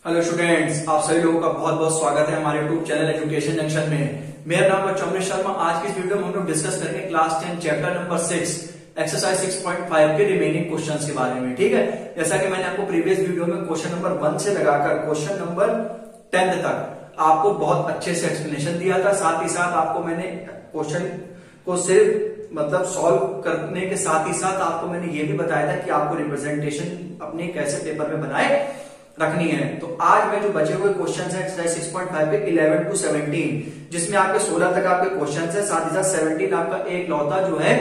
Hello students, आप सभी लोगों का बहुत बहुत स्वागत है हमारे यूट्यूब चैनल एजुकेशन जंक्शन में। मेरा नाम है चमरेश शर्मा। आज की इस वीडियो में हम लोग डिस्कस करेंगे क्लास 10 चैप्टर नंबर 6 एक्सरसाइज 6.5 के रिमेनिंग क्वेश्चंस के बारे में। ठीक है, जैसा कि मैंने आपको प्रीवियस वीडियो में क्वेश्चन नंबर 1 से लगाकर क्वेश्चन नंबर 10 तक आपको बहुत अच्छे से एक्सप्लेनेशन दिया था। साथ ही साथ आपको मैंने क्वेश्चन को सिर्फ मतलब सॉल्व करने के साथ ही साथ आपको मैंने ये भी बताया था कि आपको रिप्रेजेंटेशन अपने कैसे पेपर में बनाए रखनी है। तो आज में जो बचे हुए क्वेश्चंस हैं एक्सरसाइज 6.5 के 11 to 17, जिसमें आपके 16 तक आपके क्वेश्चंस हैं, साथ ही साथ 17 आपका एक लौता जो है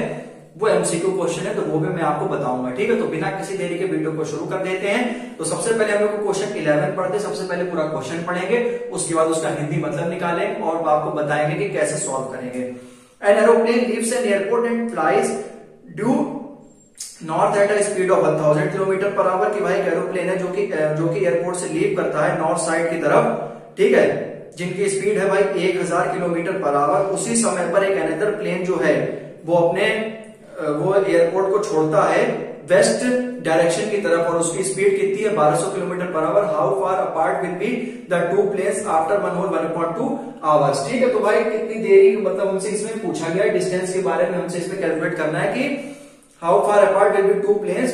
वो एमसीक्यू क्वेश्चन है, तो वो भी मैं आपको बताऊंगा। ठीक है, तो बिना किसी देरी के वीडियो को शुरू कर देते हैं। तो सबसे पहले हम लोग क्वेश्चन 11 पढ़ते हैं। सबसे पहले पूरा क्वेश्चन पढ़ेंगे, उसके बाद उसका हिंदी मतलब निकालेंगे और आपको बताएंगे कि कैसे सॉल्व करेंगे। N aeroplane leaves an airport and flies due north at a speed of 1000 kilometre per our. की भाई एरोप्लेन है जो कि एयरपोर्ट से लीव करता है नॉर्थ साइड की तरफ, ठीक है, जिनकी स्पीड है भाई 1000 किलोमीटर पर आवर। उसी समय पर एक अनदर प्लेन जो है वो एयरपोर्ट को छोड़ता है वेस्ट डायरेक्शन की तरफ और उसकी स्पीड कितनी है 1200 kilometre per hour. How far apart will be the two planes after 1 whole 1.2 hours. ठीक है, तो भाई कितनी देरी मतलब हमसे इसमें पूछा गया है, डिस्टेंस के बारे में हमसे इसमें कैलकुलेट करना है कि how far apart will be two planes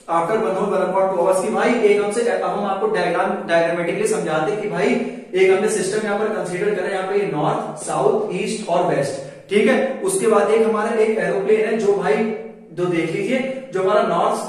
after 1 whole 1.2 hours. की भाई एक हमसे हम आपको डायग्रामेटिकली समझाते कि भाई एक हमने सिस्टम यहाँ पर कंसीडर करें, यहाँ पे नॉर्थ साउथ ईस्ट और वेस्ट। ठीक है, उसके बाद एक हमारा एक एरोप्लेन है जो भाई जो देख लीजिए जो हमारा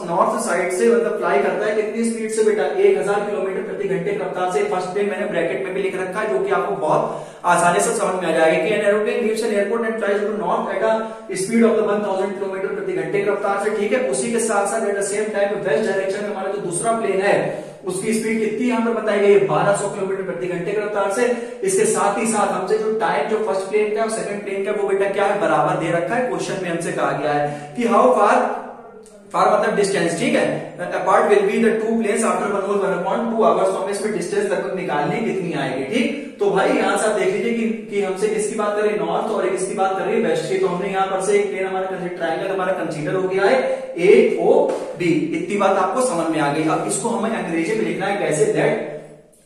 नॉर्थ साइड से मतलब फ्लाई करता है कितनी स्पीड से बेटा 1000 किलोमीटर प्रति घंटे की रफ्तार से। फर्स्ट प्लेन मैंने ब्रैकेट में भी लिख रखा है जो कि आपको बहुत आसानी से समझ में आ जाएगा कि an aeroplane leaves an airport and flies to north at a speed of 1000 kilometre प्रति घंटे की रफ्तार से। ठीक है, उसी के साथ साथ at the same time west direction में हमारा जो दूसरा प्लेन है उसकी स्पीड कितनी यहाँ पर बताई गई है 1200 किलोमीटर प्रति घंटे की रफ्तार से। इसके साथ ही साथ हमसे जो टाइम जो फर्स्ट प्लेन का और सेकंड प्लेन का वो बेटा क्या है बराबर दे रखा है। क्वेश्चन में हमसे कहा गया है कि हाउ फार मतलब डिस्टेंस। ठीक है, apart will be the two planes after 1 whole 1.2 hours. तो हमें इसमें डिस्टेंस लगभग निकालनी कितनी आएगी। ठीक, तो भाई यहाँ से आप देख लीजिए कि हमसे किसकी बात करें नॉर्थ और एक इसकी बात कर रही है वेस्ट की। तो हमने यहाँ पर से एक प्लेन हमारा ट्रायंगल हमारा कंसीडर हो गया है AOB। इतनी बात आपको समझ में आ गई। अब इसको हमें अंग्रेजी में लिखना है कैसे, that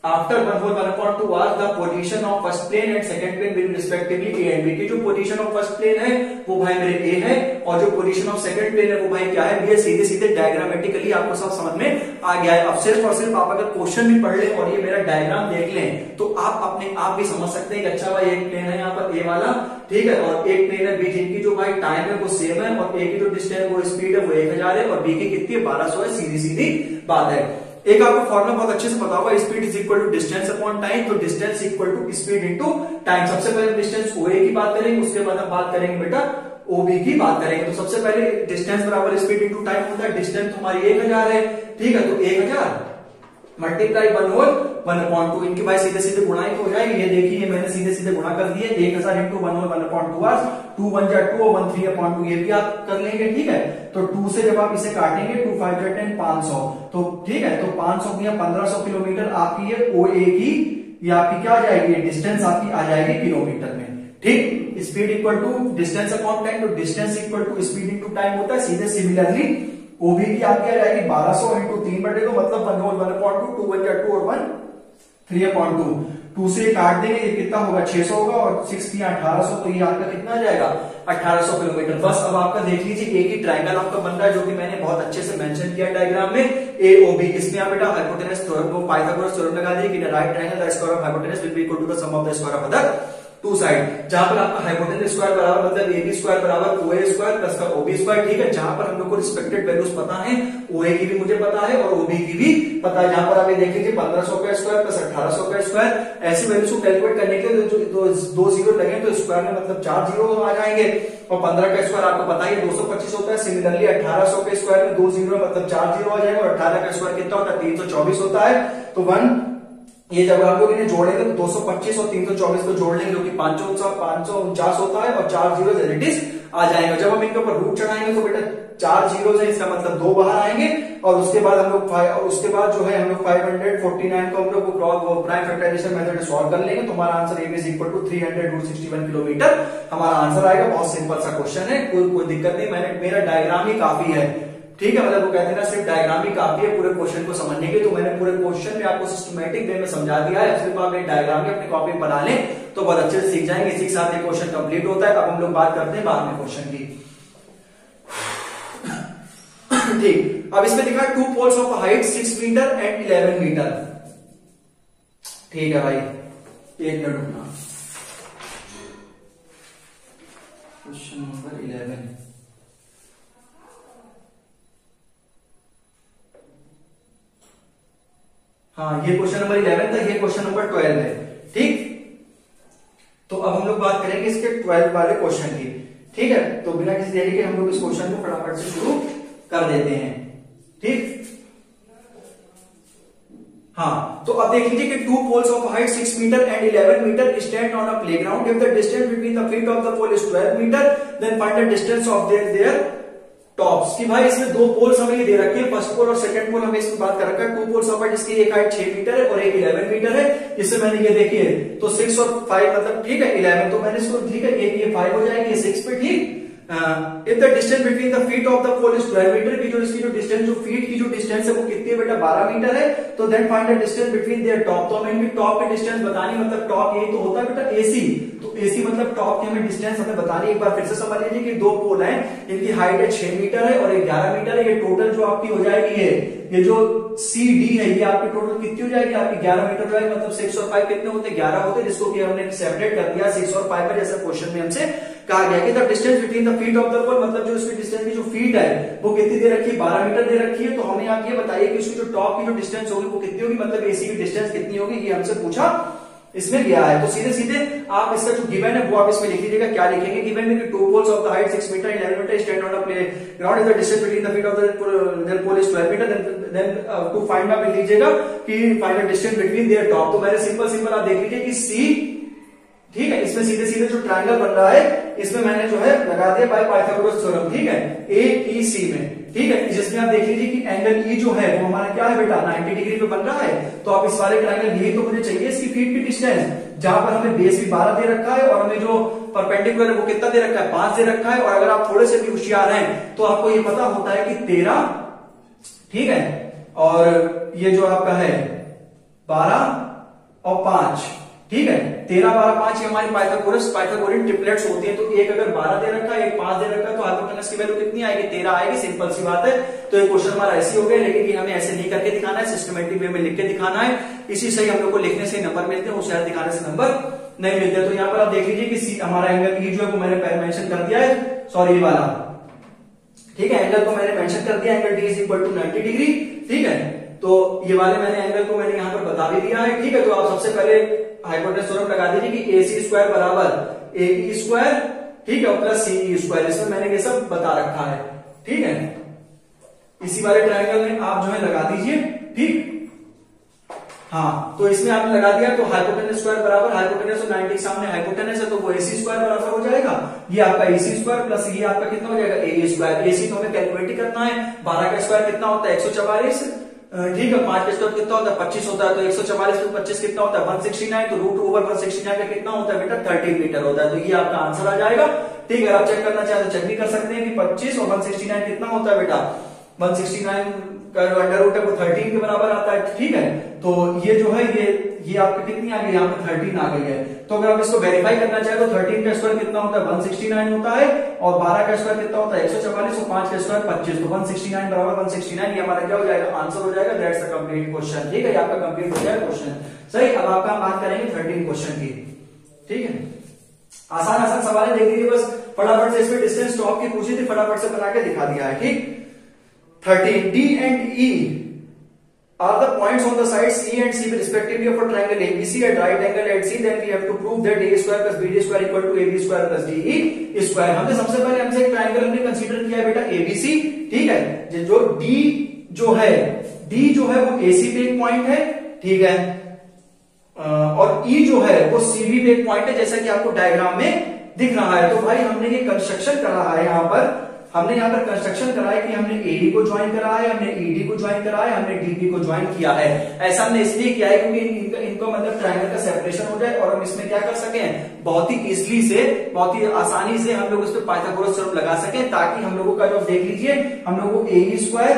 after 1 whole 1.2 hours the position of first plane and second plane will respectively A and B। की जो पोजीशन ऑफ फर्स्ट प्लेन है वो भाई मेरे A है और जो पोजीशन ऑफ सेकंड प्लेन है वो भाई क्या है B है। सीधे सीधे डायग्रामेटिकली आपको सब समझ में आ गया है। अब सिर्फ और सिर्फ आप अगर क्वेश्चन भी पढ़ लें और ये मेरा डायग्राम देख लें तो आप अपने आप भी समझ सकते हैं कि अच्छा भाई एक प्लेन है यहाँ पर A वाला, ठीक है, और एक प्लेन है B जिनकी जो भाई टाइम है वो सेम है और A की जो डिस्टेंस वो स्पीड है वो 1000 है और B की कितनी है 1200 है। सीधी सीधी बात है। एक आपको फॉर्मूला बहुत अच्छे से पता होगा, speed is equal to distance upon time. तो distance equal to speed into time. सबसे पहले डिस्टेंस OA की बात करेंगे, उसके बाद हम बात करेंगे बेटा OB की बात करेंगे। तो सबसे पहले डिस्टेंस बराबर स्पीड इनटू टाइम होता है। डिस्टेंस तुम्हारी 1000 है, ठीक है, तो 1000 मल्टीप्लाई 1 होल 1.2 इनकी भाई सीधे सीधे गुणा ही हो जाएगी। ये देखिए मैंने सीधे सीधे गुणा कर दिए 1000 इंटू 1 होल 1.2 आवर्स। 2 1 जा 2 और 1 3/2 ये भी आप कर लेंगे। ठीक है, तो 2 से जब आप इसे काटेंगे 2 5 10 500, तो ठीक है, तो 500 या 1500 किलोमीटर आपकी ये OA की ये आपकी क्या आ जाएगी, डिस्टेंस आपकी आ जाएगी किलोमीटर में। ठीक, speed equal to distance upon time. तो distance equal to speed into time होता है। सीधे सिमिलरली OB की आपकी आ जाएगी 1200 इंटू 3/2 मतलब 1 होल 1.2 2 1 जा 2 और 1 3/2। 2 से काट देंगे ये कितना होगा 600 होगा और 6 3 1800, तो ये आपका कितना आ जाएगा 1800 किलोमीटर। बस अब आपका देख लीजिए एक ही ट्रायंगल आपका बन रहा है जो कि मैंने बहुत अच्छे से मेंशन किया डायग्राम में AOB। इसमें आप बेटा हाइपोटेनस थ्योरम को पाइथागोरस थ्योरम लगा दिए कि right triangle the square of hypotenuse will be equal to the sum of the square of other two side. जहां पर आपका हाइपोटेनस स्क्वायर बराबर मतलब AB स्क्वायर बराबर OA स्क्वायर प्लस का OB स्क्वायर। ठीक है, जहां पर हम लोग को रिस्पेक्टेड वैल्यूज पता है, OA की भी मुझे पता है और OB की भी पता है। जहां पर आप ये देख लीजिए 1500 का स्क्वायर प्लस 1800 का स्क्वायर। ऐसी वैल्यूज को कैलकुलेट करने के लिए जो 2 जीरो लगे तो स्क्वायर में मतलब 4 जीरो आ जाएंगे और 15 का स्क्वायर आपको पता है 225 होता है। सिमिलरली 1800 के स्क्वायर में 2 जीरो मतलब 4 जीरो आ जाएगा और 18 का स्क्वायर कितना होता है 324 होता है। तो 1 ये जब आप लोग इन्हें जोड़ेंगे तो 225 और 324 को जोड़ लेंगे जो कि 549 होता है और 4 जीरो एज इट इज आ जाएगा। जब हम इनके ऊपर रूट चढ़ाएंगे तो बेटा 4 जीरो है, इसका मतलब 2 बाहर आएंगे और उसके बाद हम लोग उसके बाद जो है हम लोग 549 को हम लोग प्राइम फैक्टराइजेशन मेथड से सॉल्व कर लेंगे। तो हमारा answer AB is equal to 300√61 kilometre हमारा आंसर आएगा। बहुत सिंपल सा क्वेश्चन है, कोई दिक्कत नहीं। मेरा डायग्राम ही काफी है। ठीक है, मतलब वो कहते हैं ना सिर्फ डायग्राम ही काफी है पूरे क्वेश्चन को समझने के। तो मैंने पूरे क्वेश्चन में आपको सिस्टमैटिक वे में समझा दिया है। सिर्फ आप एक डायग्राम में अपनी कॉपी बना लें तो बहुत अच्छे से सीख जाएंगे। इसी के साथ ये क्वेश्चन कंप्लीट होता है। अब हम लोग बात करते हैं बाद में क्वेश्चन की। ठीक, अब इसमें लिखा है 2 poles of height 6 metre and 11 metre. ठीक है भाई, एक मिनट रुकना। क्वेश्चन नंबर 11, हाँ ये क्वेश्चन नंबर 11 था, ये क्वेश्चन नंबर 12 है। ठीक, तो अब हम लोग बात करेंगे इसके 12 वाले क्वेश्चन की। ठीक है, तो बिना किसी देरी के हम लोग इस क्वेश्चन को फटाफट से शुरू कर देते हैं। ठीक, हाँ तो अब देख लीजिए कि 2 poles of height 6 metre and 11 metre stand on a playground. If the distance between the feet of the pole is 12 metre then find the distance of their tops. कि भाई इसमें 2 पोल्स हमें ये दे रखे हैं, फर्स्ट पोल और second पोल हमें इसमें बात कर रखा है। 2 पोल्स ऑफ हाइट जिसकी एक हाइट 6 मीटर है और एक 11 मीटर है। इससे मैंने ये देखिए तो 6 और 5 मतलब ठीक है 11, तो मैंने इसको ठीक है ये 5 हो जाएगी, ये 6 पे। ठीक, if the distance between the feet of the pole is 12 metre, की जो इसकी जो डिस्टेंस जो फीट की जो डिस्टेंस है वो कितनी है बेटा 12 मीटर है। तो then find the distance between their top. तो हमें इनकी टॉप की डिस्टेंस बतानी, मतलब टॉप यही तो होता है बेटा एसी। तो एसी मतलब टॉप की हमें डिस्टेंस हमें बतानी। एक बार फिर से समझ लीजिए कि 2 पोल हैं, इनकी हाइट है 6 मीटर है और 11 मीटर है। ये टोटल जो आपकी हो जाएगी ये जो सी डी है ये आपकी टोटल कितनी हो जाएगी आपकी 11 मीटर हो जाएगी। मतलब 6 और 5 कितने होते हैं 11 होते हैं, जिसको कि हमने सेपरेट कर दिया 6 और 5 का, जैसा क्वेश्चन में हमसे कहा गया कि the distance between the feet of the pole, मतलब जो इसकी डिस्टेंस की जो फीट है वो कितनी दे रखी है 12 मीटर दे रखी है। तो हमें आप ये बताइए कि उसकी जो टॉप की जो डिस्टेंस होगी वो कितनी होगी, मतलब एसी की डिस्टेंस कितनी होगी, ये हमसे पूछा इसमें गया है। तो सीधे सीधे आप इसका जो गिवन है वो आप इसमें लिख लीजिएगा। क्या लिखेंगे गिवन में कि 2 poles of the height 6 metre 11 metre stand on a playground if the distance between the feet of the pole is 12 metre then to find out लिख लीजिएगा कि find the distance between their top. तो मैंने simple आप देख लीजिए कि सी, ठीक है, इसमें सीधे सीधे जो ट्रायंगल बन रहा है इसमें मैंने जो है लगा दिया बाय पाइथागोरस थ्योरम। ठीक है, AEC में। ठीक है, जिसमें आप देख लीजिए कि एंगल ई जो है वो हमारा क्या है बेटा 90 डिग्री पे बन रहा है। तो आप इस वाले ट्रायंगल यही तो मुझे चाहिए इसकी फीट की डिस्टेंस, जहां पर हमें बेस भी 12 दे रखा है और हमें जो परपेंडिकुलर है वो कितना दे रखा है 5 दे रखा है। और अगर आप थोड़े से भी होशियार हैं तो आपको ये पता होता है कि 13, ठीक है, और ये जो आपका है 12 और 5, ठीक है 13, 12, 5 ये हमारी पाइथागोरियन ट्रिपलेट्स होती हैं। तो एक अगर 12 दे रखा है एक 5 दे रखा है तो हाइपोटेनस की वैल्यू कितनी आएगी 13 आएगी। सिंपल सी बात है। तो ये क्वेश्चन हमारा ऐसे हो गया, लेकिन ये हमें ऐसे नहीं करके दिखाना है, सिस्टमेटिक वे में लिख के दिखाना है। इसी से ही हम लोग को लिखने से नंबर मिलते हैं, होशियार दिखाने से नंबर नहीं मिलते। तो यहाँ पर आप देख लीजिए कि हमारा एंगल ई जो है वो मैंने मेंशन कर दिया है, सॉरी ये वाला, ठीक है, एंगल को मैंने मेंशन कर दिया, angle D is equal to 90 degree. ठीक है, तो ये वाले मैंने एंगल को मैंने यहाँ पर बता भी दिया है। ठीक है, तो आप सबसे पहले हाइपोटेनस थ्योरम लगा दीजिए कि AC स्क्वायर बराबर AE स्क्वायर, ठीक है, प्लस CE स्क्वायर। इसमें मैंने ये सब बता रखा है। ठीक है, इसी वाले ट्रायंगल में आप जो है लगा दीजिए। ठीक, हाँ तो इसमें आपने लगा दिया तो हाइपोटेनस स्क्वायर बराबर हाइपोटेनस और 90 सामने हाइपोटेनस है तो वो AC स्क्वायर बराबर हो जाएगा। ये आपका AC स्क्वायर प्लस ये आपका कितना हो जाएगा AE स्क्वायर। AC तो हमें कैलकुलेट ही करना है। 12 का स्क्वायर कितना होता है 144, ठीक है, 5 का स्क्वायर कितना होता है 25 होता है। तो 144 में 25 कितना होता है 169। तो रूट ओवर 169 का कितना होता है बेटा 13 मीटर होता है। तो ये आपका आंसर आ जाएगा। ठीक है, आप चेक करना चाहे तो चेक भी कर सकते हैं कि 25 और 169 कितना होता है बेटा 169 का अंडर रूट है वो 13 के बराबर आता है। ठीक है, तो ये जो है ये आपकी कितनी आ गई यहाँ पे 13 आ गई है। तो अगर आप इसको वेरीफाई करना चाहे तो 13 का स्क्वायर कितना होता है 169 होता है और 12 का स्क्वायर कितना होता है 144 और 5 का स्क्वायर 25। तो 169 बराबर 169 ये हमारा क्या हो जाएगा आंसर हो जाएगा। That's a complete question. ठीक है, आपका कंप्लीट हो जाएगा क्वेश्चन। सही, अब आपका बात करेंगे 13 क्वेश्चन की। ठीक है, आसान सवाल देख लीजिए, बस फटाफट से इसमें डिस्टेंस टॉप की पूछी थी, फटाफट से बना के दिखा दिया है। ठीक, 13 D and E are the points on the sides C and C respectively of a triangle ABC at right angle at C. Then we have to prove that A square plus BD square equal to AB square plus DE square. हमने सबसे पहले हमसे एक triangle हमने consider किया है बेटा ABC। ठीक है, जो D जो है वो AC पे एक पॉइंट है। ठीक है, और E जो है वो CB पे एक पॉइंट है, जैसा कि आपको डायग्राम में दिख रहा है। तो भाई हमने ये कंस्ट्रक्शन करा है, हमने यहाँ पर कंस्ट्रक्शन करा है कि हमने AD को ज्वाइन करा है, हमने ED को ज्वाइन करा है, हमने DB को ज्वाइन किया है। ऐसा हमने इसलिए किया है क्योंकि इनको मतलब ट्रायंगल का सेपरेशन हो जाए और हम इसमें क्या कर सके बहुत ही इजली से बहुत ही आसानी से हम लोग इस पे पाइथागोरस थ्योरम लगा सके, ताकि हम लोगों का जो देख लीजिए हम लोग को AE square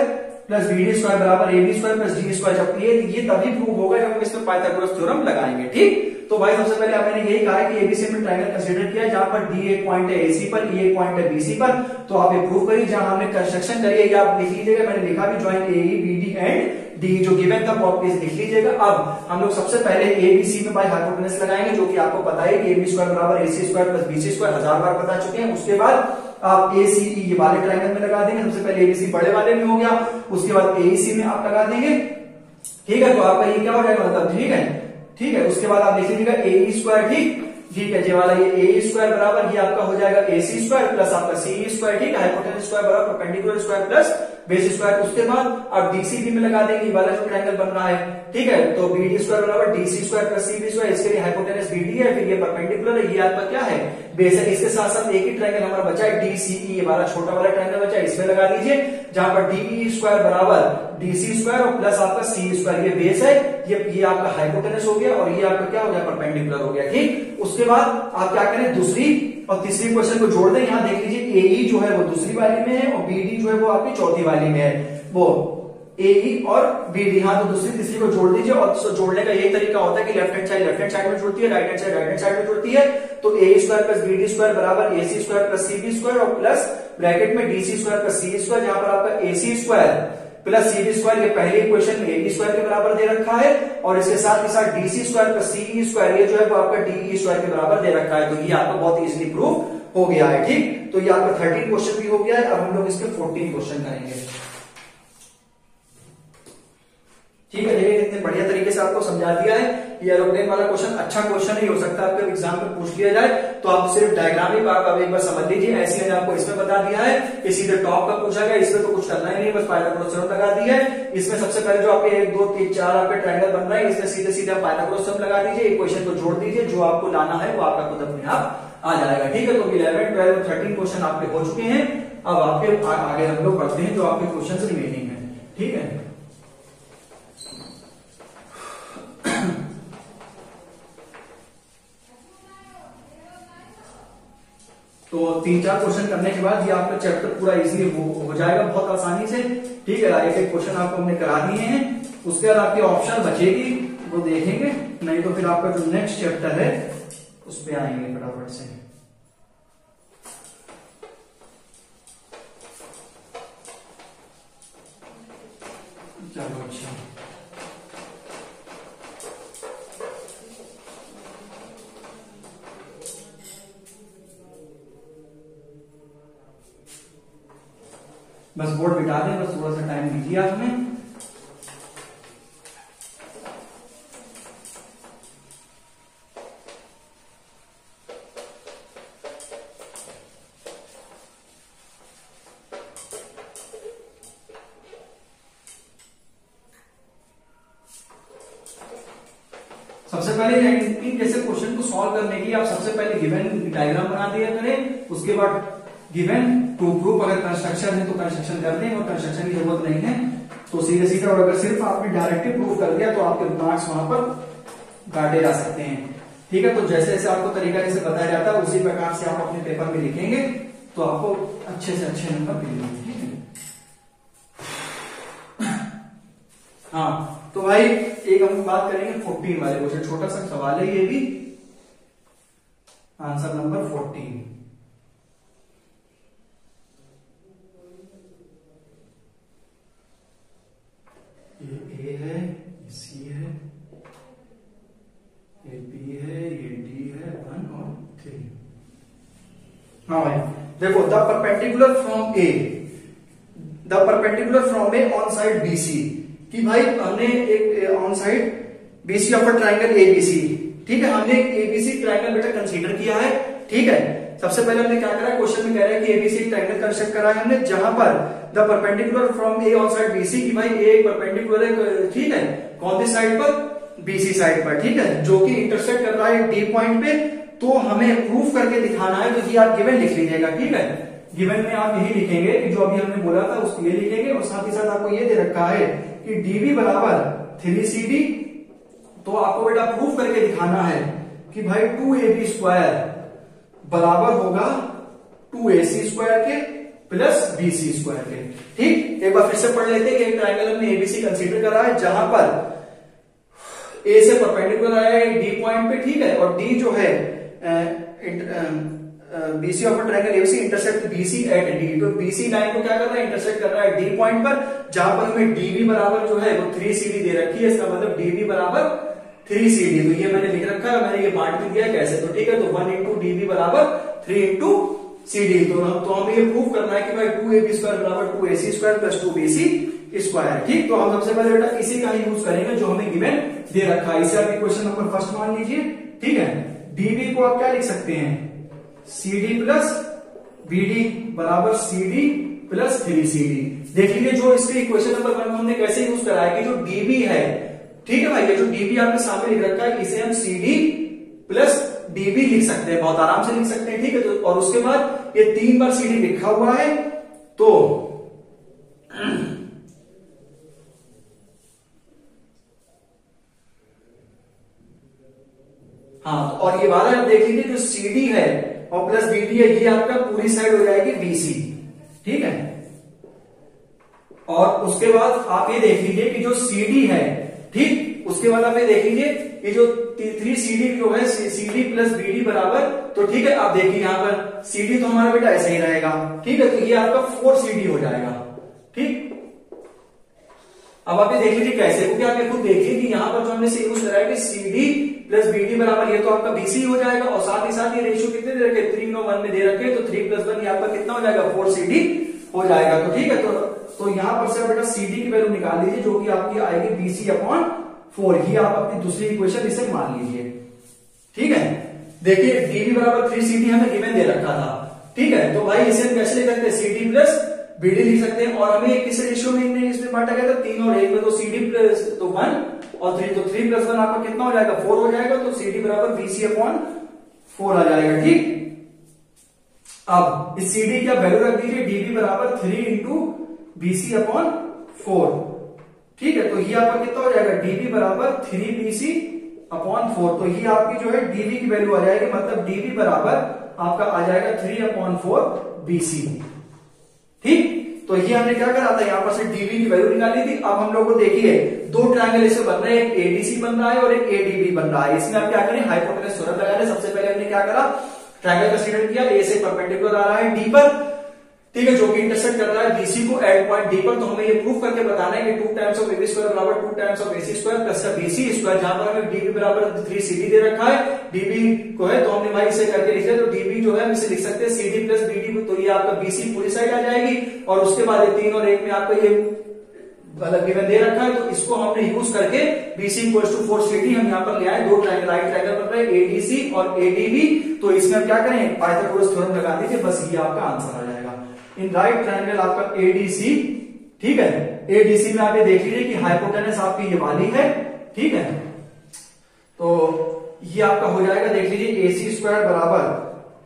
plus B D square बराबर A B square plus D square. जब ये तभी प्रूव होगा जब हम इसमें पाइथागोरस थ्योरम लगाएंगे। ठीक, तो भाई सबसे पहले मैंने यही कहा है कि एबीसी में ट्रायंगल कंसीडर किया जहां पर डी एक पॉइंट है एसी पर, ई एक पॉइंट है बीसी पर। तो आप ये प्रूव करिए, जहां हमने कंस्ट्रक्शन करी है ये आप लिख लीजिएगा, मैंने लिखा भी joint A B D and D जो गिवन था वो आप प्लीज लिख लीजिएगा। अब हम लोग सबसे पहले एबीसी में बाय हाइपोटेनस लगाएंगे, जो कि आपको पता है कि ए बी स्क्वायर बराबर AC square plus BC square 1000 बार बता चुके हैं। उसके बाद आप एसीई ये वाले ट्रायंगल में लगा देंगे। सबसे पहले एबीसी बड़े वाले में हो गया, उसके बाद एईसी में आप लगा देंगे। ठीक है, तो आपका ये क्या हो जाएगा मतलब, ठीक है ठीक है। उसके बाद आप लिख लीजिएगा ए स्क्वायर, ठीक है, ये वाला ये ए स्क्वायर बराबर ये आपका हो जाएगा एसी स्क्वायर प्लस आपका सी स्क्वायर, ठीक है, हाइपोटेनस स्क्वायर बराबर perpendicular square plus base square. उसके बाद आप डीसीबी में लगा देंगे, वाला जो ट्रायंगल बन रहा है, ठीक है। तो बीडी स्क्वायर बराबर DC square plus CB square, इसके लिए हाइपोटेनस बीडी है, फिर ये परपेंडिकुलर है, ये आपका क्या है बेस है। इसके साथ साथ एक ही ट्रायंगल हमारा बचा है डीसीई, ये वाला छोटा वाला ट्रायंगल बचा है, इसमें लगा दीजिए, जहां पर डीई स्क्वायर बराबर डीसी स्क्वायर और प्लस आपका सी स्क्वायर, ये बेस है, ये आपका हाइपोटेनस हो गया और ये आपका क्या हो गया परपेंडिकुलर हो गया। ठीक, उसके बाद आप क्या करें, दूसरी और तीसरी क्वेश्चन को जोड़ दें। यहां देख लीजिए एई जो है वो दूसरी वाली में है और बीडी जो है वो आपकी चौथी वाली में है। वो एई और बीडी, हाँ, तो दूसरी तीसरी को जोड़ दीजिए। और जोड़ने का यही तरीका होता है कि लेफ्ट हैंड साइड में जुड़ती है, राइट हैंड साइड में जुड़ती है। तो ए स्क्वायर प्लस बीडी स्क्वायर बराबर AC square plus CB square और प्लस ब्रैकेट में डीसी स्क्वायर प्लस सी स्क्वायर, जहां पर आपका AC square plus CB square ये पहले इक्वेशन में ए स्क्वायर के बराबर दे रखा है और इसके साथ ही साथ DC square plus CE square ये जो है वो आपका डीई स्क्वायर के बराबर दे रखा है। तो ये आपका बहुत इजीली प्रूफ हो गया है। ठीक, तो ये आपका 13 क्वेश्चन भी हो गया है। अब हम लोग इसके 14 क्वेश्चन करेंगे। ठीक है, देखिए कितने बढ़िया तरीके से आपको समझा दिया है। ये एरोप्लेन वाला क्वेश्चन अच्छा क्वेश्चन ही हो सकता है, आपके एग्जाम में पूछ लिया जाए तो आप सिर्फ डायग्राम ही आप एक बार समझ लीजिए। ऐसे मैंने आपको इसमें बता दिया है कि सीधे टॉप का पूछा गया, इसमें तो कुछ करना ही नहीं, बस पाइथागोरस थ्योरम लगा दी है। इसमें सबसे पहले जो आपके 1 2 3 4 आपके ट्रायंगल बन रहा है, इसमें सीधे सीधे आप पाइथागोरस थ्योरम लगा दीजिए, इक्वेशन को जोड़ दीजिए, जो आपको लाना है वो आपका खुद अपने आप आ जाएगा। ठीक है, तो 11 12 13 क्वेश्चन आपके हो चुके हैं। अब आपके आगे हम लोग बढ़ते हैं जो आपके क्वेश्चन रिमेनिंग है। ठीक है, तो 3-4 क्वेश्चन करने के बाद ये आपका चैप्टर पूरा इजीली हो जाएगा बहुत आसानी से। ठीक है, एक क्वेश्चन आपको हमने करा दिए हैं, उसके बाद आपकी ऑप्शन बचेगी वो देखेंगे, नहीं तो फिर आपका जो नेक्स्ट चैप्टर है उस पे आएंगे फटाफट से। चलो अच्छा, बस बोर्ड मिटा दें, बस थोड़ा सा टाइम दीजिए आप हमें। सबसे पहले इन जैसे क्वेश्चन को सॉल्व करने के लिए आप सबसे पहले गिवन डायग्राम बना दिया करें, उसके बाद गिवन टू प्रूफ अगर कंस्ट्रक्शन है तो कंस्ट्रक्शन कर दें, और कंस्ट्रक्शन की जरूरत नहीं है तो सीधे सीधे, और अगर सिर्फ आपने डायरेक्टली प्रूफ कर दिया तो आपके मार्क्स वहां पर काटे जा सकते हैं। ठीक है, तो जैसे जैसे आपको तरीका जैसे बताया जाता है उसी प्रकार से आप अपने पेपर में लिखेंगे तो आपको अच्छे से अच्छे नंबर मिलेंगे। ठीक है, हाँ, तो भाई एक हम बात करेंगे 14 वाले क्वेश्चन, छोटा सा सवाल है ये भी, आंसर नंबर 14। ये ए है, ये सी है, ये बी है, ये डी है, 1 और 3। हाँ भाई देखो, the perpendicular from A on side BC, कि भाई हमने एक on side BC of a triangle ABC. ठीक है, हमने एक एबीसी ट्रायंगल बेटा कंसीडर किया है। ठीक है, सबसे पहले हमने क्या करा, क्वेश्चन में कह रहा है कि एबीसी ट्रायंगल कंस्ट्रक्ट करा है हमने, जहां पर the perpendicular from A on side BC, कि भाई ए परपेंडिकुलर है, ठीक है, कौन सी साइड पर, बीसी साइड पर। ठीक है, जो कि इंटरसेक्ट कर रहा है डी पॉइंट पे, तो हमें प्रूफ करके दिखाना है। तो ये आप गिवन लिख लीजिएगा। ठीक है, गिवन में आप यही लिखेंगे कि जो अभी हमने बोला था उसको ये लिखेंगे, और साथ ही साथ आपको ये दे रखा है कि डीबी बराबर 3CD। तो आपको बेटा प्रूफ करके दिखाना है कि भाई 2AB स्क्वायर बराबर होगा 2AC स्क्वायर के, प्लस बीसी स्क्वायर के। ठीक, एक बार फिर से पढ़ लेते हैं कि एक ट्राइंगल हमने एबीसी कंसीडर करा है जहां पर ए से परपेंडिकुलर आया है डी पॉइंट पे, ठीक है, और डी जो है BC of triangle ABC intersect BC at D. तो बीसी लाइन को क्या कर रहा है, इंटरसेक्ट कर रहा है डी पॉइंट पर, जहां पर हमें डीबी बराबर जो है वो 3CD दे रखी है। इसका मतलब डीबी बराबर 3CD। तो ये मैंने लिख रखा है, मैंने ये बांट भी दिया कैसे, तो ठीक है, तो 1 इंटू डीबी बराबर 3 इंटू CD। तो हमें ये प्रूव करना है कि भाई 2AB स्क्वायर बराबर 2AC square plus 2BC square. ठीक, तो हम सबसे पहले बेटा इसी का ही यूज करेंगे जो हमें गिवन दे रखा है। इसे आप क्वेश्चन नंबर फर्स्ट मान लीजिए। ठीक है, डीबी को आप क्या लिख सकते हैं, CD प्लस BD बराबर CD प्लस 3CD। देख लीजिए जो इसके इक्वेशन नंबर 1 को हमने कैसे यूज करा है कि जो DB है, ठीक है भाई, ये जो DB आपके सामने लिख रखा है इसे हम CD प्लस DB लिख सकते हैं, बहुत आराम से लिख सकते हैं। ठीक है, तो और उसके बाद ये 3 बार CD लिखा हुआ है, तो हाँ, और ये वाला आप देख लीजिए जो CD है और प्लस BD है, ये आपका पूरी साइड हो जाएगी BC। ठीक है, और उसके बाद आप ये देख लीजिए कि जो CD है, ठीक, उसके बाद आप ये देख लीजिए कि जो 3CD जो है CD प्लस BD बराबर, तो ठीक है, आप देखिए यहां पर CD तो हमारा बेटा ऐसा ही रहेगा। ठीक है, तो ये आपका 4CD हो जाएगा। ठीक, अब आप ये देख लीजिए कैसे, क्योंकि आप ये खुद देखिए कि यहां पर जो हमने यूज करा है कि CD प्लस BD बराबर ये तो आपका BC हो जाएगा, और साथ ही साथ ये रेशियो कितने दे रखे, 3 और 1 में दे रखे, तो 3 प्लस 1 ये आपका कितना हो जाएगा, 4CD हो जाएगा। तो ठीक है, तो यहां पर से बेटा CD की वैल्यू निकाल लीजिए जो कि आपकी आएगी BC अपॉन 4। ये आप अपनी दूसरी इक्वेशन इसे मान लीजिए। ठीक है, देखिए DB बराबर 3CD हमें गिवन दे रखा था। ठीक है, तो भाई इसे हम कैसे लिख सकते हैं, CD प्लस BD लिख सकते हैं, और हमें किस रेशियो में इसमें बांटा गया था, 3 और 1 में, तो CD प्लस तो 1 और 3, तो 3 प्लस 1 आपका कितना हो जाएगा, 4 हो जाएगा, तो CD बराबर BC अपॉन 4 आ जाएगा। ठीक, अब इस CD की आप वैल्यू रख दीजिए, DB बराबर 3 इंटू BC अपॉन 4। ठीक है, तो ये आपका कितना हो जाएगा, DB बराबर 3BC अपॉन 4। तो ये आपकी जो है DB की वैल्यू आ जाएगी, मतलब DB बराबर आपका आ जाएगा 3 अपॉन 4 BC। ठीक, तो ये हमने क्या करा था, यहां पर से DB की वैल्यू निकाली थी। अब हम लोग को देखिए दो ट्रायंगल इससे बन रहे हैं, एक ADC बन रहा है और एक ADB बन रहा है। इसमें आप क्या करें, हाइपोटेनस थ्योरम लगा रहे। सबसे पहले हमने क्या करा, ट्रायंगल कंसीडर किया, A से परपेंडिकुलर आ रहा है D पर, ठीक है, जो कि इंटरसेक्ट कर रहा है BC को एट पॉइंट D पर। तो हमें ये प्रूफ करके बताना है कि 2 टाइम्स ऑफ AB स्क्वायर बराबर 2 times of AC square plus BC square, जहां पर हमें DB बराबर 3CD दे रखा है, DB को है तो हमने भाई इसे करके लिख दिया। तो DB जो है हम इसे लिख सकते हैं CD प्लस BD, तो ये आपका BC पूरी साइड आ जाएगी, और उसके बाद ये 3 और 1 में आपका ये मतलब गिवन दे रखा है, तो इसको हमने यूज करके BC इक्वल्स टू 4CD हम यहाँ पर ले आए। दो ट्रायंगल, राइट ट्रायंगल बन रहे हैं ADC और ADB। तो इसमें आप क्या करें, पाइथागोरस थ्योरम लगा दीजिए, बस ये आपका आंसर आ जाएगा। इन राइट ट्रायंगल आपका ADC, ठीक है, ADC में आप ये देख लीजिए कि हाइपोटेनस आपकी ये वाली है। ठीक है, तो ये आपका हो जाएगा, देख लीजिए AC स्क्वायर बराबर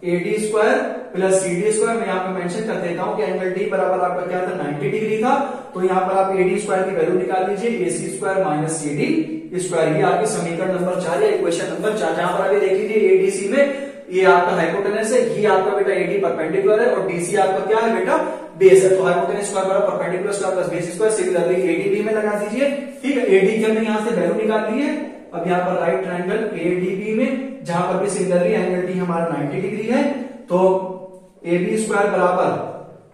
AD square plus CD square. मैं यहाँ पे मेंशन कर देता हूं कि एंगल D बराबर आपका क्या था, 90 डिग्री था। तो यहाँ पर आप AD स्क्वायर की वैल्यू निकाल लीजिए, AC square minus CD square. ये आपके समीकरण नंबर 4 या इक्वेशन नंबर 4, जहां पर आप देख लीजिए ADC में ये आपका हाइपोटेनस है, ये आपका बेटा AD परपेंडिकुलर है, और DC आपका क्या है बेटा, बेस है। तो हाइपोटेनस स्क्वायर बराबर perpendicular square plus base square. Similarly ADB में लगा दीजिए। ठीक है, AD की हमने यहाँ से वैल्यू निकाल ली है। अब यहाँ पर राइट ट्रायंगल ADB में, जहां पर भी सिमिलरली एंगल D हमारा 90 डिग्री है, तो AB स्क्वायर बराबर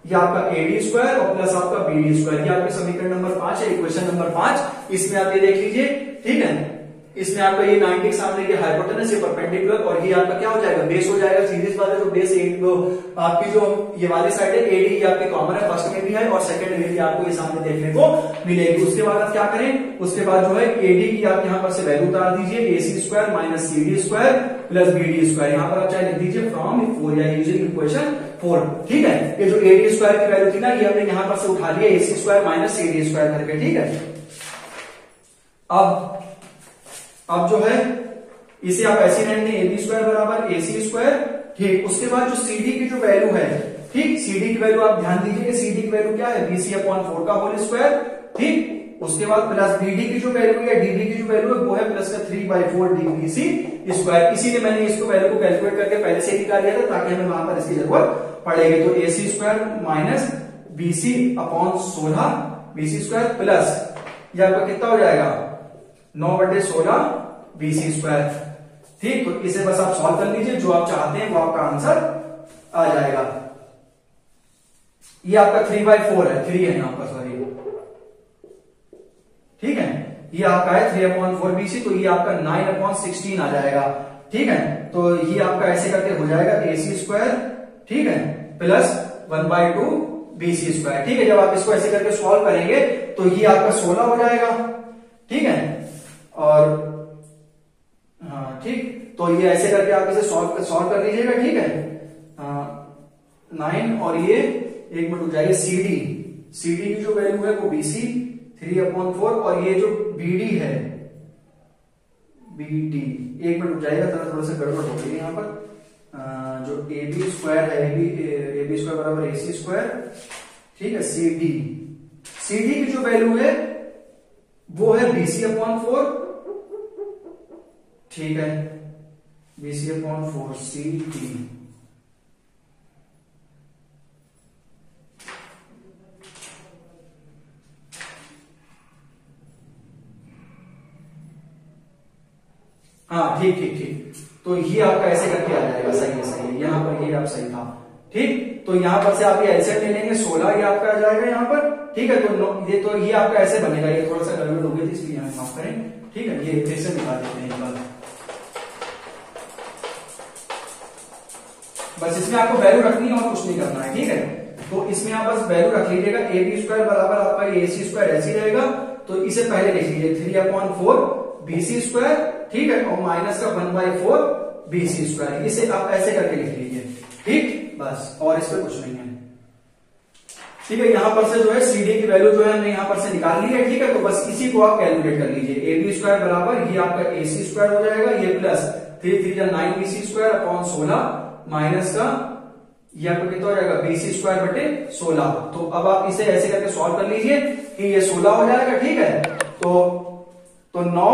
ये आपका AD स्क्वायर और प्लस आपका BD स्क्वायर। ये आपके समीकरण नंबर 5 है, इक्वेशन नंबर 5। इसमें आप ये देख लीजिए, ठीक है, इसमें आपका ये 90 के सामने ये हाइपोटेनस, ये परपेंडिकुलर, और ये आपका क्या हो जाएगा, बेस हो जाएगा। सीरीज बात है, तो बेस आपकी जो ये वाली साइड है AD, ये आपके कॉमन है, फर्स्ट में भी है और सेकंड में भी आपको ये सामने देखने को मिलेगी। उसके बाद आप क्या करें, उसके बाद जो है AD की आप यहाँ पर से वैल्यू उतार दीजिए, AC square minus CD square plus BD square. यहाँ पर आप चाहे लिख दीजिए फ्रॉम 4 या यूजिंग इक्वेशन 4। ठीक है, ये जो AD स्क्वायर की वैल्यू थी ना, ये हमने यहाँ पर से उठा लिया AC square minus CD square करके। ठीक है, अब जो है इसे आप ऐसे रहने AB स्क्वायर बराबर AC स्क्वायर। ठीक, उसके बाद जो CD की जो वैल्यू है, ठीक, CD की वैल्यू आप ध्यान दीजिए कि CD की वैल्यू क्या है, BC अपॉन 4 का होल स्क्वायर। ठीक, उसके बाद प्लस बीडी की जो वैल्यू है, डीबी की जो वैल्यू है वो है प्लस का 3/4 डीबीसी स्क्वायर। इसीलिए मैंने इसको वैल्यू को कैलकुलेट करके पहले से ही निकाल लिया था ताकि हमें वहां पर इसकी जरूरत पड़ेगी। तो AC square minus BC upon 16 BC square plus ये आपका कितना हो जाएगा 9/16 BC स्क्वायर। ठीक, तो इसे बस आप सॉल्व कर लीजिए, जो आप चाहते हैं वो आपका आंसर आ जाएगा। ये आपका 3/4 है, 3 है यहां पर, सॉरी, ठीक है। ये आपका है 3/4 BC, तो ये आपका 9/16 आ जाएगा। ठीक है, तो ये आपका ऐसे करके हो जाएगा AC स्क्वायर, ठीक है, प्लस 1/2 BC स्क्वायर। ठीक है, जब आप इसको ऐसे करके सॉल्व करेंगे तो ये आपका 16 हो जाएगा। ठीक है, और हाँ ठीक, तो ये ऐसे करके आप इसे सॉल्व कर लीजिएगा। ठीक है, 9 और ये एक मिनट रुक जाइए, CD की जो वैल्यू है वो BC 3/4 और ये जो BD है BD, एक मिनट रुक जाएगा, थोड़ा सा गड़बड़ हो गई यहाँ पर। जो AB स्क्वायर है, AB स्क्वायर बराबर AC स्क्वायर, ठीक है, CD की जो वैल्यू है वो है BC/4, ठीक है, BC/4 CD। हाँ ठीक ठीक ठीक, तो ये आपका ऐसे करके आ जाएगा। सही है, यहाँ पर ये आप सही था। ठीक, तो यहाँ पर से आप ये एलसीएम ले लेंगे, 16 ये आपका आ जाएगा यहाँ पर। ठीक है, तो ये आपका ऐसे बनेगा। ये थोड़ा सा गड़बड़ हो गई थी इसलिए हमें माफ करें। ठीक है, ये फिर से दिखा देते हैं एक बार। बस इसमें आपको वैल्यू रखनी है और कुछ नहीं करना है। ठीक है, तो इसमें आप बस वैल्यू रख लीजिएगा। AB स्क्वायर बराबर आपका ये AC स्क्वायर ऐसे ही रहेगा, तो इसे पहले लिख लीजिए 3/4 BC स्क्वायर, ठीक है, और माइनस का 1/4 BC स्क्वायर। इसे आप ऐसे करके लिख लीजिए। ठीक, बस, और इस पे कुछ नहीं है। ठीक है, यहां पर से जो है CD की वैल्यू जो है हमने यहां पर से निकाल ली है। ठीक है, तो बस इसी को आप कैलकुलेट कर लीजिए। AB स्क्वायर बराबर ये आपका AC स्क्वायर हो जाएगा, ये plus 3 3 9 BC square upon 16 minus का ये आपका कितना हो जाएगा BC स्क्वायर बटे 16। तो अब आप इसे ऐसे करके सॉल्व कर लीजिए कि ये 16 हो जाएगा। ठीक है, तो 9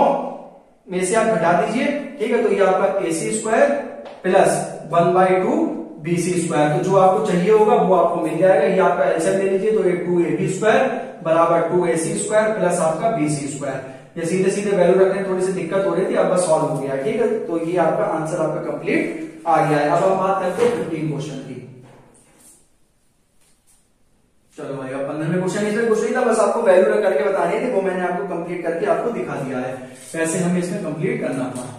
में से आप घटा दीजिए। ठीक है, तो ये आपका AC square plus 1/2 BC square. तो जो आपको चाहिए होगा वो आपको मिल जाएगा। ये आपका एलसीएम ले लीजिए, तो ये 2AB स्क्वायर बराबर 2AC स्क्वायर प्लस आपका BC स्क्वायर। ये सीधे सीधे वैल्यू रखने में थोड़ी सी दिक्कत हो रही थी, अब बस सॉल्व हो गया। ठीक है, तो ये आपका आंसर आपका कंप्लीट आ गया है। अब हम बात करते हैं 15 क्वेश्चन की। चलो भाई, अब 15वें क्वेश्चन इसमें कुछ नहीं था, बस आपको वैल्यू करके बतानी थी, वो मैंने आपको कंप्लीट करके आपको दिखा दिया है। वैसे हमें इसमें कंप्लीट करना था।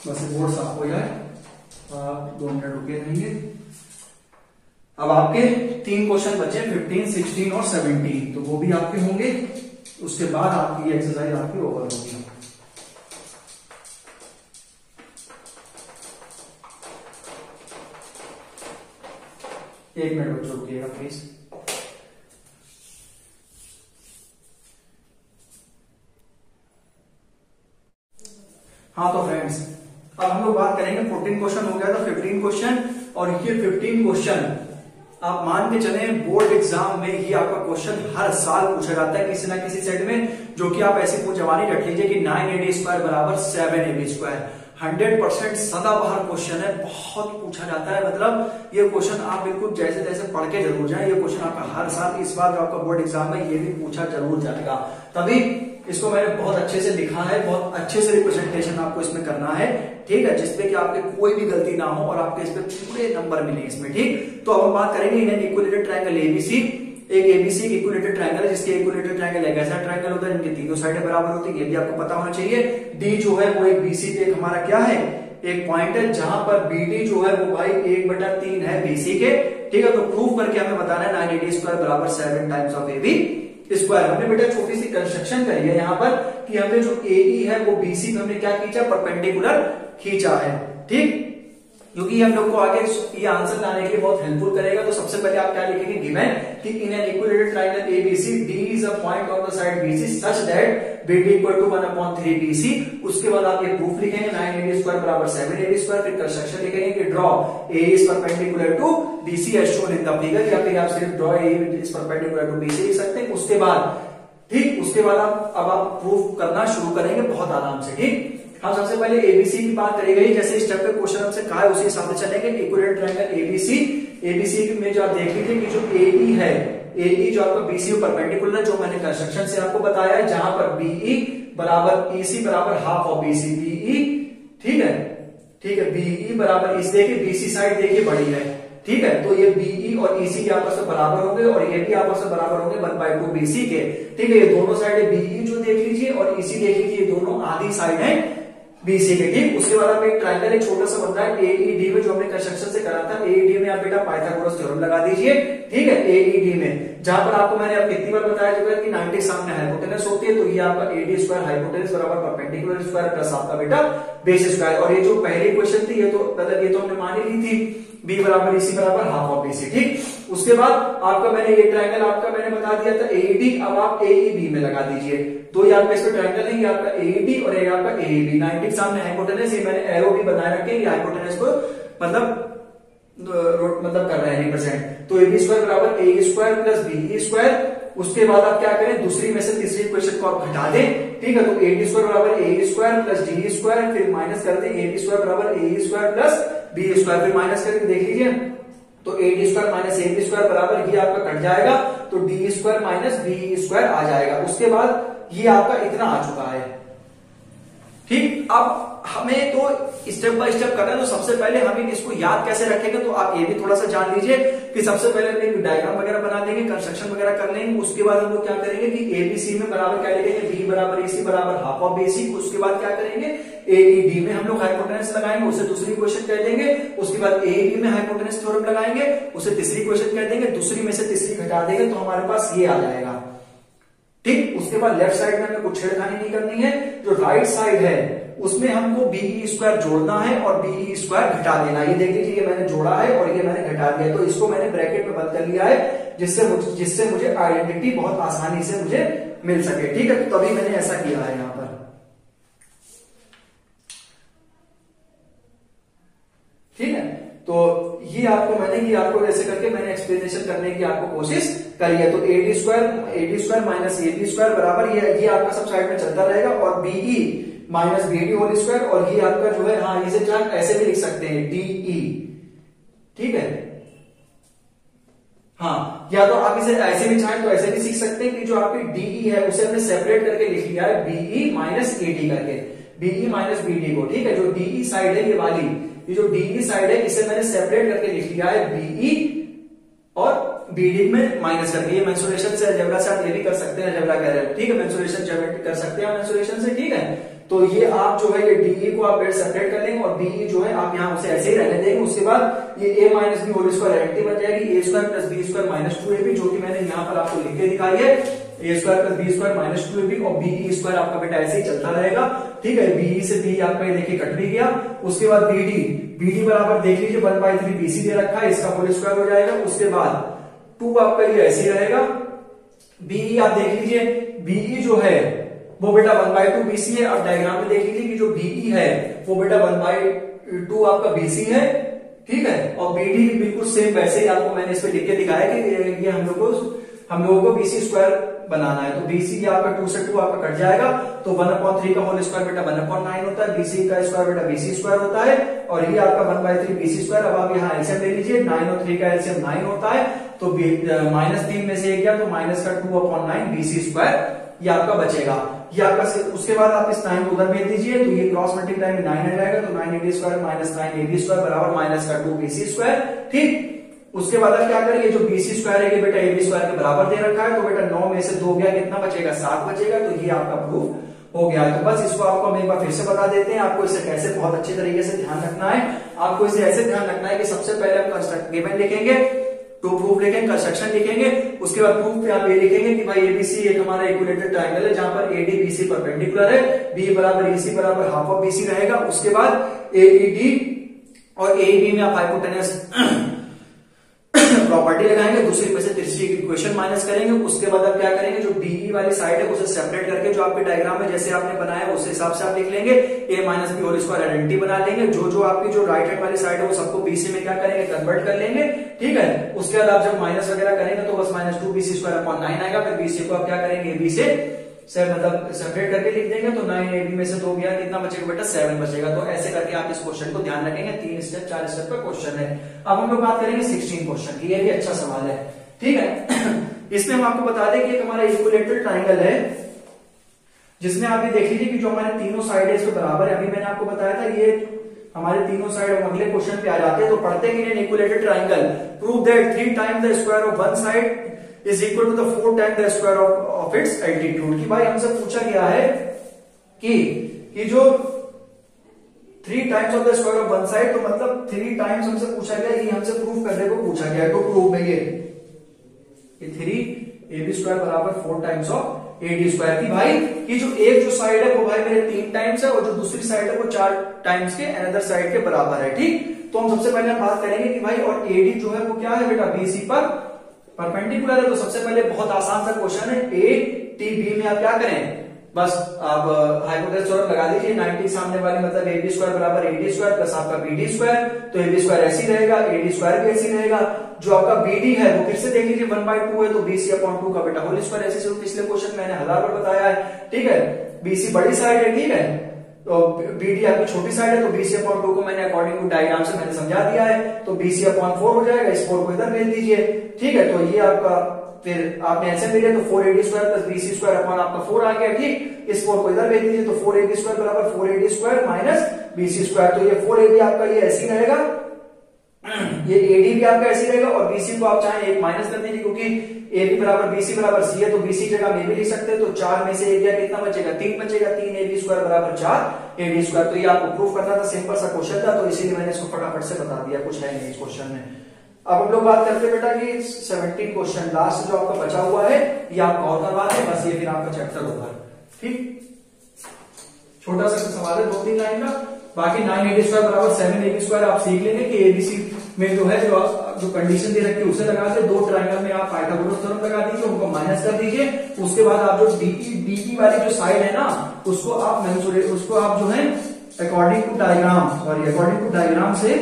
बस बोर्ड साफ हो जाए, आप 2 मिनट रुके रहेंगे। अब आपके 3 क्वेश्चन बचे, 15, 16 और 17, तो वो भी आपके होंगे। उसके बाद आपकी ये एक्सरसाइज आपकी ओवर होगी। एक मिनट बच्चों रुकिएगा प्लीज। हाँ तो फ्रेंड्स, अब हम लोग बात करेंगे 14 क्वेश्चन हो गया था, 15 क्वेश्चन, और ये 15 क्वेश्चन आप मान के चले बोर्ड एग्जाम में ये आपका क्वेश्चन हर साल पूछा जाता है किसी ना किसी सेट में, जो कि आप ऐसे जवानी रख लीजिए कि 9AD स्क्वायर बराबर 7AB स्क्वायर। 100% सदाबहार क्वेश्चन है, बहुत पूछा जाता है। मतलब ये क्वेश्चन आप बिल्कुल जैसे जैसे पढ़ के जरूर जाए। ये क्वेश्चन आपका हर साल इस बार जो आपका बोर्ड एग्जाम में ये भी पूछा जरूर जाएगा। तभी इसको मैंने बहुत अच्छे से लिखा है, बहुत अच्छे से रिप्रेजेंटेशन आपको इसमें करना है। ठीक है, जिसपे कि आपके कोई भी गलती ना हो और आपके इसमें पूरे नंबर मिले इसमें। ठीक, तो अब हम बात करेंगे इन इक्विलेटरल ट्रायंगल ABC। एक ABC इक्विलेटरल ट्रायंगल है, जिसके इक्विलेटरल ट्रायंगल एक ऐसा ट्रायंगल होता है जिनकी तीनों साइडें बराबर होती है, ये भी आपको पता होना चाहिए। D जो है वो एक BC पे एक हमारा क्या है, एक पॉइंट है जहां पर BD जो है वो भाई 1/3 है BC के, ठीक है। तो प्रूव करके हमें बताना है 980 स्क्वायर बराबर 7 टाइम्स ऑफ AB स्क्वायर। हमने बेटा छोटी सी कंस्ट्रक्शन करी है यहाँ पर कि हमने जो AE है वो BC पे हमने क्या खींचा, परपेंडिकुलर खींचा है, ठीक। क्योंकि हम लोग को आगे ये आंसर लाने के लिए बहुत हेल्पफुल करेगा। तो सबसे पहले आप क्या लिखेंगे, गिवन कि in an equilateral triangle ABC D is a point on the side BC such that BD equal to 1/3 BC। उसके बाद आप ये प्रूफ लिखेंगे 980 स्क्वायर बराबर 7AB स्क्वायर। फिर कंस्ट्रक्शन लिखेंगे कि draw A is perpendicular to BC as shown in the figure, या फिर आप सिर्फ draw A is perpendicular to BC लिख सकते हैं। उसके बाद ठीक, उसके बाद आप प्रूफ करना शुरू करेंगे बहुत आराम से, ठीक। हम सबसे पहले ABC की बात करेंगे, जैसे स्टेप पे क्वेश्चन हमसे कहा है उसी हिसाब से चलेंगे। इक्विलेटरल ट्रायंगल ABC में जो आप देख लीजिए कि जो AE है, AE जो आपका BC परपेंडिकुलर है, जो मैंने कंस्ट्रक्शन से आपको बताया है, जहां पर BE बराबर EC बराबर हाफ ऑफ BC, BE ठीक है, ठीक है, BE बराबर इस देखिए BC साइड देखिए बड़ी है, ठीक है। तो ये BE और EC आपस में बराबर होंगे और ये भी आपस में बराबर होंगे 1/2 BC के, ठीक है। ये दोनों साइड BE जो देख लीजिए और EC देख लीजिए, ये दोनों आधी साइड है BC के, ठीक। उसके बाद आप एक ट्रायंगल एक छोटा सा बन रहा है AED में, जो हमने कंस्ट्रक्शन से करा था। AED में आप बेटा पाइथागोरस थ्योरम लगा दीजिए, ठीक है। AED में जहां पर आपको मैंने अब कितनी बार बताया चुका है कि 90 सामने हाइपोटेनस होती है, तो ये आपका AD स्क्वायर हाइपोटेनस बराबर परपेंडिकुलर स्क्वायर प्लस आपका बेटा बेस स्क्वायर। और ये जो पहली क्वेश्चन थी, ये तो मतलब ये तो हमने मान ही ली थी, B बराबर EC बराबर हाफ ऑफ BC, ठीक। उसके बाद आपका मैंने ये ट्रायंगल आपका मैंने बता दिया था AED, अब आप AEB में लगा दीजिए। तो ये आपका इसमें ट्रायंगल है, ये आपका AED और ये आपका AEB। 90 सामने हाइपोटेनस, ये मैंने एरो भी बनाए रखे, ये हाइपोटेनस को मतलब कर रहे हैं रिप्रेजेंट। तो AB स्क्वायर बराबर AE square plus BE square. उसके बाद आप क्या करें, दूसरी में से तीसरी क्वेश्चन को आप घटा दें, ठीक है। तो AD स्क्वायर बराबर AE square plus DE square, फिर माइनस कर दें AB स्क्वायर बराबर AE square plus BE square, फिर माइनस करके देख लीजिए। तो AD square minus AB square बराबर ये आपका कट जाएगा, तो DE square minus BE square आ जाएगा। उसके बाद ये आपका इतना आ चुका है, ठीक। अब हमें तो स्टेप बाय स्टेप करना है, तो सबसे पहले हम इसको याद कैसे रखेंगे, तो आप ये भी थोड़ा सा जान लीजिए कि सबसे पहले हम एक डायग्राम वगैरह बना देंगे, कंस्ट्रक्शन वगैरह कर लेंगे। उसके बाद हम लोग क्या करेंगे कि ABC में बराबर क्या लिखेंगे, B बराबर EC बराबर हाफ ऑफ BC। उसके बाद क्या करेंगे, AED में हम लोग हाइपोटेनस लगाएंगे, उसे दूसरी क्वेश्चन कह देंगे। उसके बाद AEB में हाइपोटेनस थ्योरम लगाएंगे, उसे तीसरी क्वेश्चन कह देंगे। दूसरी में से तीसरी घटा देंगे तो हमारे पास ये आ जाएगा, ठीक। उसके बाद लेफ्ट साइड में हमें कुछ छेड़खानी नहीं करनी है। जो राइट साइड है उसमें हमको BE स्क्वायर जोड़ना है और BE स्क्वायर घटा देना। ये देख लीजिए, ये मैंने जोड़ा है और ये मैंने घटा दिया, तो इसको मैंने ब्रैकेट में बंद कर लिया है, जिससे मुझे आइडेंटिटी बहुत आसानी से मुझे मिल सके, ठीक है। तो तभी मैंने ऐसा किया है यहां पर, ठीक है। तो ये आपको ऐसे करके मैंने एक्सप्लेनेशन करने की आपको कोशिश करी है। तो AD square minus AB square बराबर ये आपका सब साइड में चलता रहेगा, और BE minus BD whole square, और ये आपका जो है, हाँ इसे चाहे ऐसे भी लिख सकते हैं DE, ठीक है। हाँ, या तो आप इसे ऐसे भी चाहें तो ऐसे भी सीख सकते हैं कि जो आपकी DE है उसे हमने सेपरेट करके लिख लिया है BE माइनस AD करके, BE माइनस BD को, ठीक है। जो DE साइड है ये वाली, ये जो DE साइड है इसे मैंने सेपरेट करके लिख लिया है BE और BD में माइनस करके। ये मेंसुरेशन से अलजेब्रा से आप ये भी कर सकते हैं, अलजेब्रा कह रहे हैं, ठीक है। मेंसुरेशन कर सकते हैं मेंसुरेशन से, ठीक है। तो ये आप जो है ये DE को आप सेपरेट कर लेंगे और BE जो है आप यहाँ उसे ऐसे ही रहने देंगे। उसके बाद ये A minus B whole square identity बन जाएगी, A square plus B square minus 2AB, जो कि मैंने यहाँ पर आपको लिख के दिखाई है। A square plus B square minus 2AB, और BE स्क्वायर आपका बेटा ऐसे ही चलता रहेगा, ठीक है। BE से B आपका ये देखिए कट भी गया। उसके बाद BD बराबर देख लीजिए 1/3 BC दे रखा है, इसका होल स्क्वायर हो जाएगा। उसके बाद 2 आपका ये ऐसे ही रहेगा। BE आप देख लीजिए, BE जो है वो बेटा 1/2 BC है। अब डायग्राम में देख लीजिए कि जो BE है वो बेटा 1/2 आपका BC है, ठीक है। और BD भी बिल्कुल सेम वैसे ही आपको मैंने इस पे लिख के दिखाया कि ये हम लोगों को BC स्क्वायर बनाना है। तो BC आपका 2 से 2 आपका कट जाएगा, तो 1/3 का होल स्क्वायर बेटा 1/9 होता है, BC का स्क्वायर बेटा BC स्क्वायर होता है, और ये आपका 1/3 BC स्क्वायर। अब आप यहाँ एलसीएम ले लीजिए, 9 और 3 का एलसीएम 9 होता है, तो -3 में से 1 गया तो माइनस का 2/9 BC स्क्वायर ये आपका बचेगा। ये आपका उसके बाद आप इस 9 को उधर भेज दीजिए, तो ये क्रॉस मल्टीप्लाई में 9 आ जाएगा, तो 9AD square minus 9AB square बराबर माइनस का 2 BC स्क्वायर, ठीक। उसके बाद आप क्या करेंगे, जो BC स्क्वायर है ये बेटा AB स्क्वायर के बराबर दे रखा है, तो बेटा 9 में से 2 गया, कितना बचेगा, 7 बचेगा। तो ये आपका प्रूफ हो गया। तो बस इसको आपको हम एक बार फिर से बता देते हैं, आपको इसे कैसे बहुत अच्छे तरीके से ध्यान रखना है। आपको इसे ऐसे ध्यान रखना है कि सबसे पहले हम कंस्ट्रक्ट गिवन लिखेंगे, टू प्रूफ लिखेंगे, कंस्ट्रक्शन लिखेंगे, उसके बाद प्रूफ पे आप ये लिखेंगे कि भाई एबीसी एक हमारा इक्विलेटरल ट्रायंगल है जहां पर एडी बीसी परपेंडिकुलर है, बी बराबर ईसी बराबर हाफ ऑफ बीसी रहेगा। उसके बाद एईडी और एईबी में आप हाइपोटेनस प्रॉपर्टी लगाएंगे, दूसरी में से तीसरी इक्वेशन माइनस करेंगे। उसके बाद आप क्या करेंगे, जो डीई वाली साइड है उसे सेपरेट करके जो आपके डायग्राम में जैसे आपने बनाया उस हिसाब से आप लिख लेंगे, A minus B whole square identity बना लेंगे। जो आपकी जो राइट हैंड वाली साइड है वो सबको बीसी में क्या करेंगे, कन्वर्ट कर लेंगे, ठीक है। उसके बाद आप जब माइनस वगैरह करेंगे तो बस माइनस 2bc स्क्वायर अपॉन 9 आएगा। फिर बीसी को आप क्या करेंगे, बी से मतलब सेपरेट करके लिख देंगे, तो 9 एबी में से 2 गया, कितना बचेगा बेटा, 7 बचेगा। तो ऐसे करके आप इस क्वेश्चन को ध्यान रखेंगे, 3 स्टेप 4 स्टेप का क्वेश्चन है। अब हम लोग बात करेंगे 16 क्वेश्चन की, ये भी अच्छा सवाल है, ठीक है। इसमें हम आपको बता दें कि एक हमारा इक्विलेटरल ट्रायंगल है जिसमें आप ये देख लीजिए कि जो हमारे तीनों साइड है इसके बराबर है। अभी मैंने आपको बताया था ये हमारे तीनों साइड अगले क्वेश्चन पे आ जाते हैं। तो पढ़ते हैं कि equilateral triangle prove that 3 times the square of one side is equal to the 4 times the square of its altitude. कि भाई हमसे पूछा गया है कि जो 3 times of the square of one side, तो मतलब 3 टाइम्स हमसे पूछा गया, ये हमसे प्रूफ करने को पूछा गया है। तो प्रूफ में ये 3ab स्क्वायर बराबर 4 टाइम्स ऑफ एडी स्क्वायर। की भाई कि जो एक जो साइड है वो भाई मेरे 3 टाइम्स है और जो दूसरी साइड है वो 4 टाइम्स के अनदर साइड के बराबर है, ठीक। तो हम सबसे पहले हम बात करेंगे कि भाई और एडी जो है वो क्या है बेटा, बीसी पर परपेंडिकुलर है। तो सबसे पहले बहुत आसान सा क्वेश्चन है, ए टी बी में आप क्या करें, बस आप हाइपोटेनस थ्योरम लगा दीजिए, 90 सामने वाली मतलब ए बी स्क्वायर बराबर एडी स्क्वायर प्लस आपका बीडी स्क्वायर। तो ए बी स्क्वायर ऐसी रहेगा, एडी स्क्वायर भी ऐसी रहेगा। जो आपका बीडी है वो फिर से देख लीजिए 1/2 है, तो बीसी अपॉन 2 का बेटा होल स्क्वायर, ऐसे पिछले क्वेश्चन मैंने 1000 बार बताया है, ठीक है। बीसी बड़ी साइड है, ठीक है, तो बीडी आपकी छोटी साइड है, तो बीसी अपॉन 2 को मैंने अकॉर्डिंग टू डायग्राम से मैंने समझा दिया है। तो बीसी अपॉन 4 हो जाएगा, इस 4 को इधर भेज दीजिए, ठीक है। तो ये आपका फिर आपने ऐसे मिले तो 4ad square plus BC square upon आपका 4 आ गया, ठीक। इस 4 को इधर भेज दीजिए, तो 4ab स्क्वायर बराबर 4ad square minus BC square. तो ये 4ab आपका ये ऐसी रहेगा, ये एडी भी आपका ऐसी रहेगा, और बीसी को आप चाहे एक माइनस कर दीजिए क्योंकि एबी बराबर बीसी बराबर सी है, तो बीसी जगह में भी लिख सकते हैं। तो 4 में से एक गया, कितना बचेगा, 3 बचेगा, 3ab स्क्वायर बराबर 4ad स्क्वायर। तो ये आपको प्रूफ करना था, सिंपल सा क्वेश्चन था, तो इसीलिए मैंने इसको फटाफट से बता दिया, कुछ है नहीं इस क्वेश्चन में। अब हम लोग बात करते हैं बेटा कि 17 क्वेश्चन लास्ट जो आपका बचा हुआ है, ये आप गौर करवा दें, बस ये फिर आपका चैप्टर होगा, ठीक। छोटा सा सवाल है 2-3 लाइन का। बाकी 9ab स्क्वायर बराबर 7ab स्क्वायर आप सीख लेंगे कि एबीसी में जो है जो कंडीशन दे रखी है उसे लगा के 2 ट्रायंगल में आप पाइथागोरस थ्योरम लगा दीजिए, उनको माइनस कर दीजिए। उसके बाद आप जो डीई वाली जो साइड है ना उसको आप जो है अकॉर्डिंग टू डायग्राम से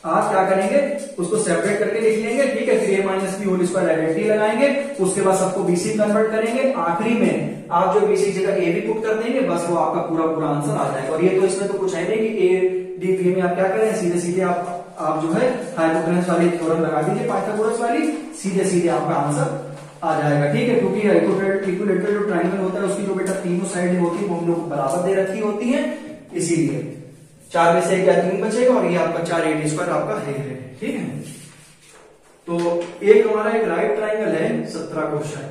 आप क्या करेंगे, उसको सेपरेट करके लिख लेंगे, ठीक है। फिर a minus B whole square identity लगाएंगे, उसके बाद सबको बीसी कन्वर्ट करेंगे, आखिरी में आप जो बीसी जगह ए भी पुट कर देंगे, बस वो आपका पूरा आंसर आ जाएगा। और ये तो इसमें तो कुछ है नहीं कि ए डी बी में आप क्या करें, सीधे आप जो है हाइपोटेनस वाली थ्योरम लगा दीजिए, पाइथागोरस वाली, सीधे आपका आंसर आ जाएगा, ठीक है। क्योंकि इक्विलेटरल जो ट्रायंगल होता है उसकी जो बेटा तीनों साइड होती है वो हम लोग बराबर दे रखी होती है, इसीलिए 4 में से 3 बचेगा और ये आपका 4ad स्क्वायर आपका है, ठीक है। तो एक हमारा एक राइट ट्रायंगल है, 17 क्वेश्चन,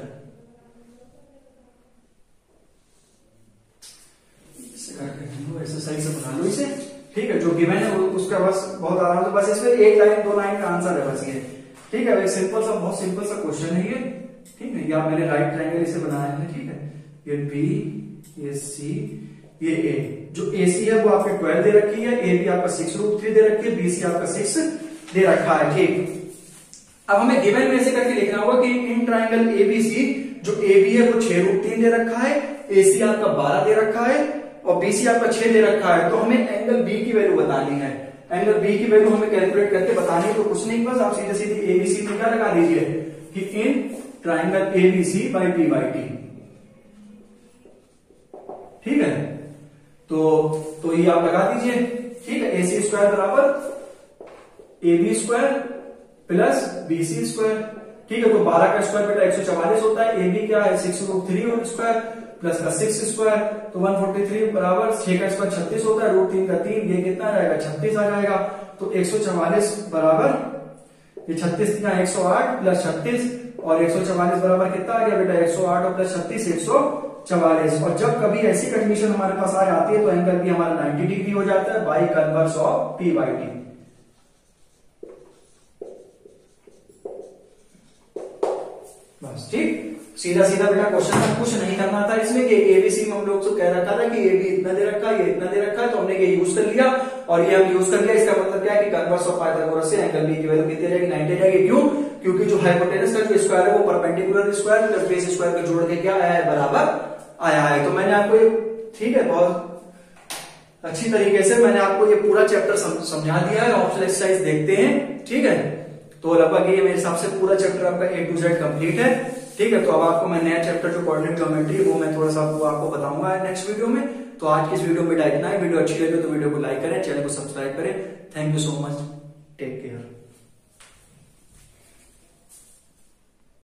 एक्सरसाइज से बना लो इसे, ठीक है। जो गिवन है उसका बस बहुत आराम से, बस इसमें 1 लाइन 2 लाइन का आंसर है बस ये, ठीक है। बहुत सिंपल सा क्वेश्चन है ये, ठीक है। ये मैंने राइट ट्रायंगल इसे बनाया है, ठीक है। ये बी, ये सी, ये ए। जो AC है वो आपके 12 दे रखी है, ए भी आपका 6√3 दे रखी है, BC आपका 6 दे रखा है, ठीक। अब हमें गिवन में ऐसे करके लिखना होगा कि इन ट्रायंगल ABC जो AB है वो 6√3 दे रखा है, AC आपका 12 दे रखा है और BC आपका 6 दे रखा है। तो हमें एंगल B की वैल्यू बतानी है, एंगल B की वैल्यू हमें कैलकुलेट करके बतानी है। तो कुछ नहीं, बस आप सीधे ABC में क्या लगा दीजिए कि in triangle ABC by P/T, ठीक है। तो ये आप लगा दीजिए, ठीक है। AC स्क्वायर बराबर AB square plus BC square, ठीक है। तो 12 का स्क्वायर बेटा 144 होता है, AB क्या है 6√3 होल स्क्वायर प्लस का 6 स्क्वायर, तो 143 बराबर 6 का स्क्वायर 36 होता है, √3 का 3, ये कितना आ जाएगा 36 आ जाएगा। तो 144 बराबर ये 36 का 108 प्लस 36 और 144 बराबर कितना आ गया बेटा 108 और प्लस 36 44। और जब कभी ऐसी कंडीशन हमारे पास आ जाती है तो एंगल भी हमारा 90 डिग्री हो जाता है by converse of P by T. बस ठीक, सीधा सीधा बेटा क्वेश्चन में कुछ नहीं करना था इसमें कि एबीसी में हम लोग तो कह रखा था कि ए बी इतना दे रखा है, ये इतना दे रखा है, तो हमने ये यूज कर लिया और ये हम यूज कर लिया। इसका मतलब क्या है कि कन्वर्स ऑफ पाइथागोरस से एंगल बी की वैल्यू कितनी रहेगी, 90 रहेगी। क्यों? क्योंकि जो हाइपोटेनस का जो स्क्वायर है वो perpendicular square plus base square को जोड़ के क्या आया है, बराबर आया है। तो मैंने आपको ये, ठीक है, बहुत अच्छी तरीके से मैंने आपको ये पूरा चैप्टर समझा दिया है। ऑप्शनल एक्सरसाइज देखते हैं, ठीक है। तो लगभग ये मेरे हिसाब से पूरा चैप्टर आपका A to Z कंप्लीट है, ठीक है। तो अब आपको मैं नया चैप्टर जो कोऑर्डिनेट ज्योमेट्री वो मैं थोड़ा सा आपको बताऊंगा नेक्स्ट वीडियो में। तो आज की इस वीडियो में इतना ही। वीडियो अच्छी लगे तो वीडियो को लाइक करें, चैनल को सब्सक्राइब करें। Thank you so much, take care.